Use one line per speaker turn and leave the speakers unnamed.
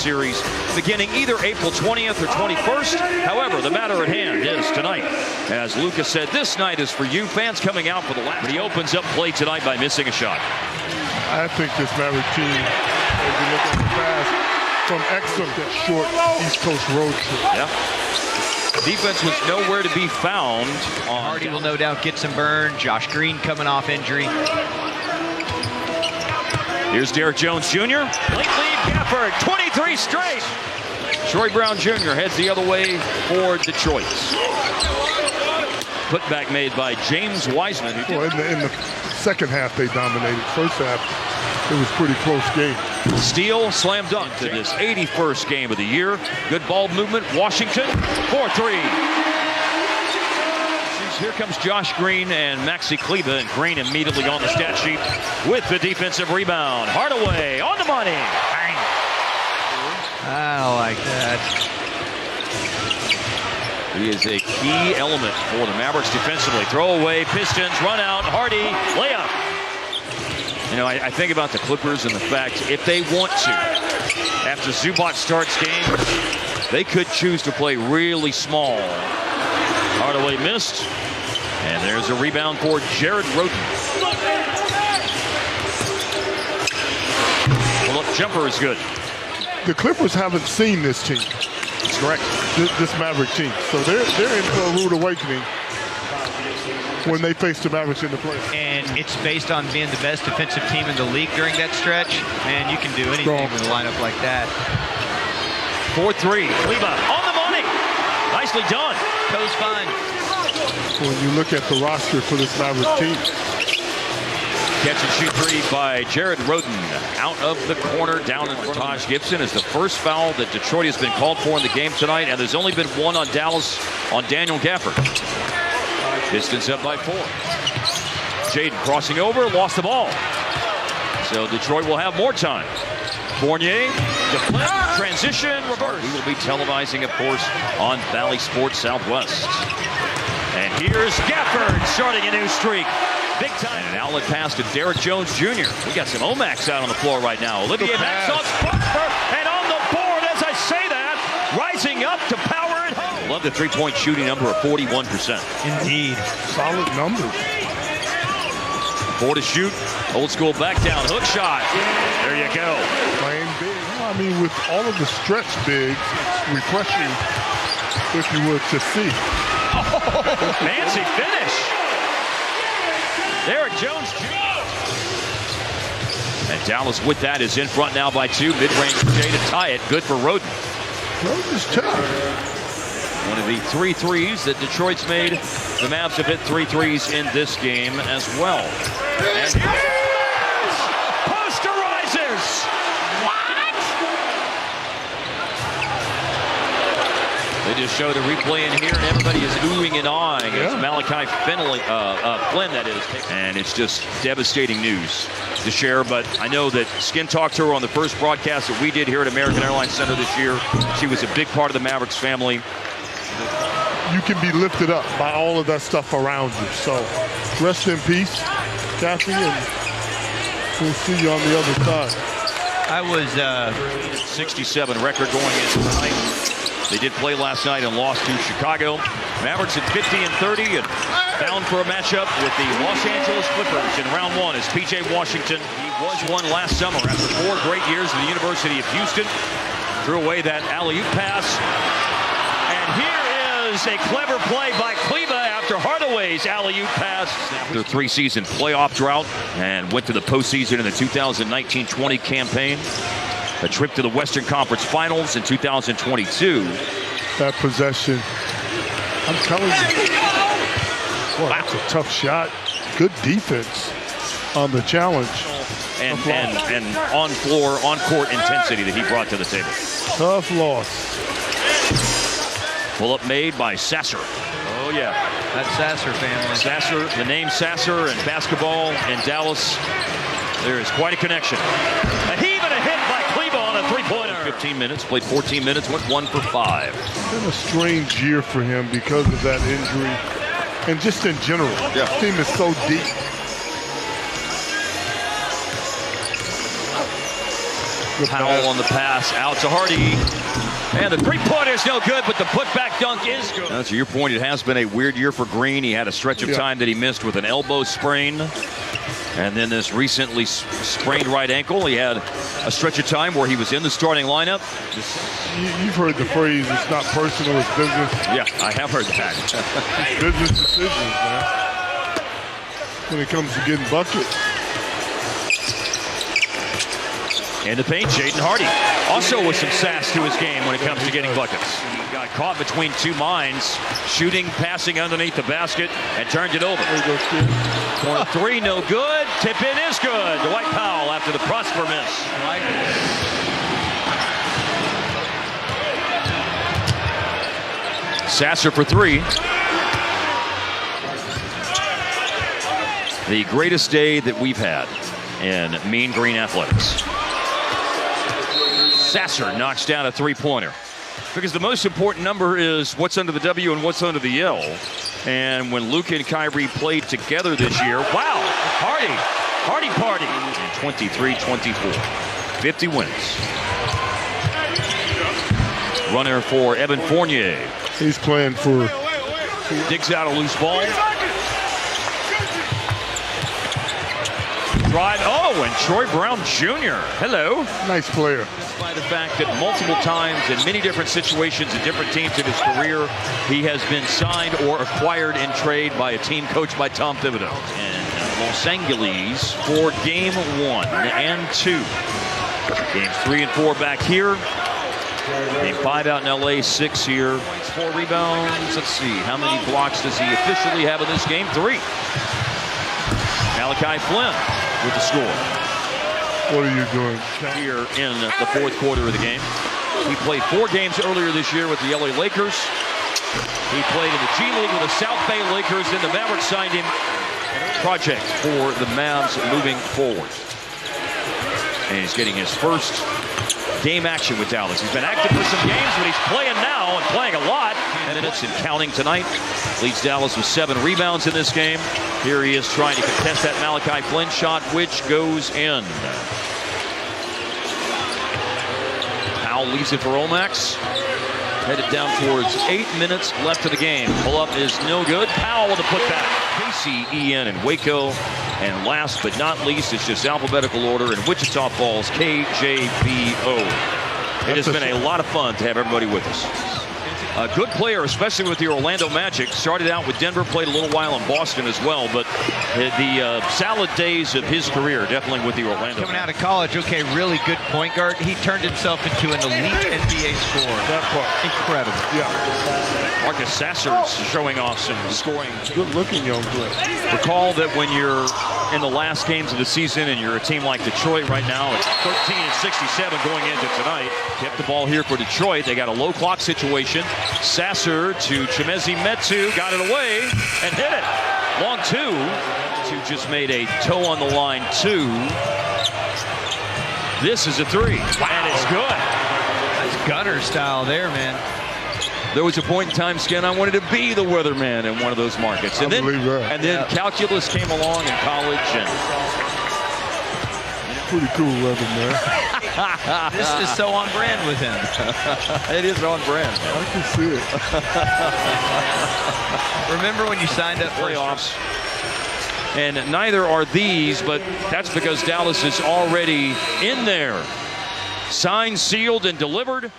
series beginning either April 20th or 21st. However, the matter at hand is tonight. As Lucas said, this night is for you. Fans coming out for the last. But he opens up play tonight by missing a shot.
I think this Maverick team, as you look at the past, from excellent short East Coast road trip.
Yeah. Defense was nowhere to be found.
Hardy will no doubt get some burn. Josh Green coming off injury.
Here's Derek Jones Jr. Late lead, Gafford, 23 straight. Troy Brown Jr. heads the other way for Detroit. Putback made by James Wiseman.
Well, in the second half, they dominated. First half, it was a pretty close game.
Steal, slam dunk to this 81st game of the year. Good ball movement. Washington, 4-3. Here comes Josh Green and Maxi Kleber, and Green immediately on the stat sheet with the defensive rebound. Hardaway on the money. Bang.
I don't like that.
He is a key element for the Mavericks defensively. Throw away, Pistons, run out, Hardy, layup. You know, I think about the Clippers and the fact if they want to, after Zubac starts games, they could choose to play really small. Hardaway missed, and there's a rebound for Jared Roden. Well, look, jumper is good.
The Clippers haven't seen this team.
That's correct.
This Maverick team. So they're in for a rude awakening when they face the Mavericks in the playoffs.
And it's based on being the best defensive team in the league during that stretch. Man, you can do anything with a lineup like that.
4-3. Kleber on the money. Nicely done.
Toes fine.
When you look at the roster for this Maverick team.
Catch and shoot three by Jared Roden. Out of the corner, down in front. Taj Gibson is the first foul that Detroit has been called for in the game tonight, and there's only been one on Dallas on Daniel Gafford. Pistons up by 4. Jaden crossing over, lost the ball. So Detroit will have more time. Fournier, deflect, transition, reverse. We will be televising, of course, on Valley Sports Southwest. And here's Gafford starting a new streak. Big time. And an outlet pass to Derek Jones Jr. We got some Omax out on the floor right now. Olivier Max on Sparkford, and on the board as I say that, rising up to power it home. Love the three-point shooting number of 41%.
Indeed.
Solid numbers.
4 to shoot. Old school back down hook shot. There you go.
Playing big. I mean, with all of the stretch bigs, it's refreshing, if you would, to see.
Oh, fancy finish. Derek Jones Jr. And Dallas with that is in front now by 2. Mid-range J to tie it. Good for Roden.
Roden's tough.
One of the 3 threes that Detroit's made. The Mavs have hit 3 threes in this game as well. And posterizers. What? They just showed a replay in here, and everybody is oohing and ahhing. It's Malachi Flynn, that is. And it's just devastating news to share. But I know that Skin talked to her on the first broadcast that we did here at American Airlines Center this year. She was a big part of the Mavericks family.
You can be lifted up by all of that stuff around you. So rest in peace, Kathy, and we'll see you on the other side.
I was
67 record going into tonight. They did play last night and lost to Chicago. Mavericks at 50-30 and bound for a matchup with the Los Angeles Clippers in round 1 as P.J. Washington. He was one last summer after 4 great years at the University of Houston. Threw away that alley-oop pass. And here is a clever play by Kleber after Hardaway's alley-oop pass. Their 3-season playoff drought and went to the postseason in the 2019-20 campaign. A trip to the Western Conference Finals in 2022.
That possession, I'm telling you, boy, that's a tough shot. Good defense on the challenge.
And on-court intensity that he brought to the table.
Tough loss.
Pull-up made by Sasser. Oh, yeah.
that Sasser family.
Sasser, the name Sasser and basketball in Dallas. There is quite a connection. A heave and a hit by Kleber on a three-pointer. 15 minutes, played 14 minutes, went 1 for 5.
It's been a strange year for him because of that injury. And just in general, the team is so deep.
Powell on the pass out to Hardy. And the three-pointer is no good, but the putback dunk is good. Now, to your point, it has been a weird year for Green. He had a stretch of time that he missed with an elbow sprain. And then this recently sprained right ankle. He had a stretch of time where he was in the starting lineup.
You've heard the phrase, it's not personal, it's business.
Yeah, I have heard that.
It's business decisions, man. When it comes to getting buckets.
In the paint, Jaden Hardy. Also with some sass to his game when it comes to getting buckets. He got caught between two minds, shooting, passing underneath the basket, and turned it over. Corner three, no good. Tip in is good. Dwight Powell after the Prosper miss. Sasser for three. The greatest day that we've had in Mean Green Athletics. Sasser knocks down a three-pointer. Because the most important number is what's under the W and what's under the L. And when Luka and Kyrie played together this year, wow, Hardy party. 23-24, 50 wins. Runner for Evan Fournier.
He's playing for...
Digs out a loose ball. Drive, and Troy Brown Jr. Hello.
Nice player.
Despite the fact that multiple times in many different situations and different teams in his career, he has been signed or acquired in trade by a team coached by Tom Thibodeau. And Los Angeles for game 1 and 2. Games 3 and 4 back here. Game 5 out in LA, 6 here. 4 rebounds. Let's see, how many blocks does he officially have in this game? 3. Malachi Flynn with the score.
What are you doing?
Here in the fourth quarter of the game. He played 4 games earlier this year with the LA Lakers. He played in the G League with the South Bay Lakers. Then the Mavericks signed him. Project for the Mavs moving forward. And he's getting his first game action with Dallas. He's been active for some games, but he's playing now and playing a lot. Minutes and counting tonight. Leads Dallas with 7 rebounds in this game. Here he is trying to contest that Malachi Flynn shot, which goes in. Powell leaves it for Omax. Headed down towards 8 minutes left of the game. Pull-up is no good. Powell with a putback. Casey, Ian, and Waco. And last but not least, it's just alphabetical order, and Wichita Falls, KJPO. It has been a lot of fun to have everybody with us. A good player, especially with the Orlando Magic. Started out with Denver, played a little while in Boston as well, but the salad days of his career, definitely with the Orlando.
Coming out of college, okay, really good point guard. He turned himself into an elite NBA scorer.
That part.
Incredible.
Yeah.
Marcus Sasser's showing off some scoring.
Good-looking young player.
Recall that when you're in the last games of the season and you're a team like Detroit right now, it's 13-67 going into tonight. Kept the ball here for Detroit. They got a low clock situation. Sasser to Chimezi Metu, got it away and hit it. Long 2. Metu just made a toe on the line 2. This is a 3. Wow. And it's good.
That's gutter style there, man.
There was a point in time, Skin, I wanted to be the weatherman in one of those markets. And then calculus came along in college. And
pretty cool weatherman.
This is so on brand with him.
It is on brand.
I can see it.
Remember when you signed up for
playoffs? And neither are these, but that's because Dallas is already in there. Signed, sealed, and delivered.